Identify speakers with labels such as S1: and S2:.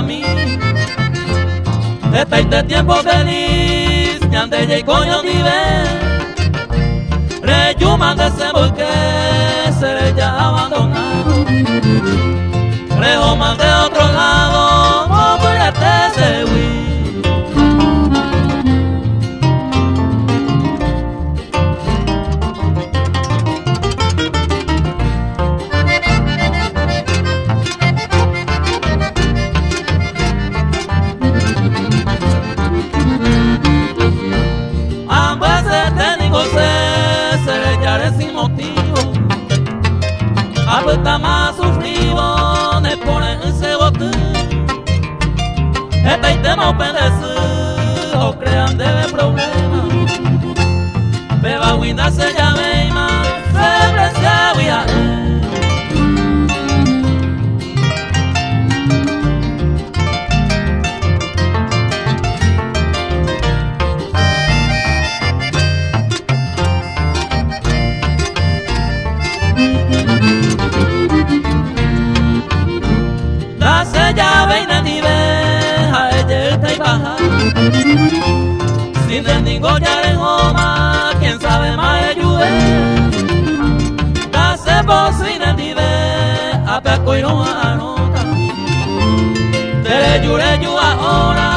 S1: mí. Este tiempo feliz, ñande y coño nive. Reyuma de ese porque seré ya abandonado. Rejoma de otro lado, no voy a te huir. Sin motivo, está más sufrido, ne pone ese bote. Este tema obedecer, o crean debe problema. Beba winda se llame más, se precia huya. Sin dendigo ya en Homa, quién sabe más ayude. Case por sin dendive, a peco y no anota. Te le jure yo ahora.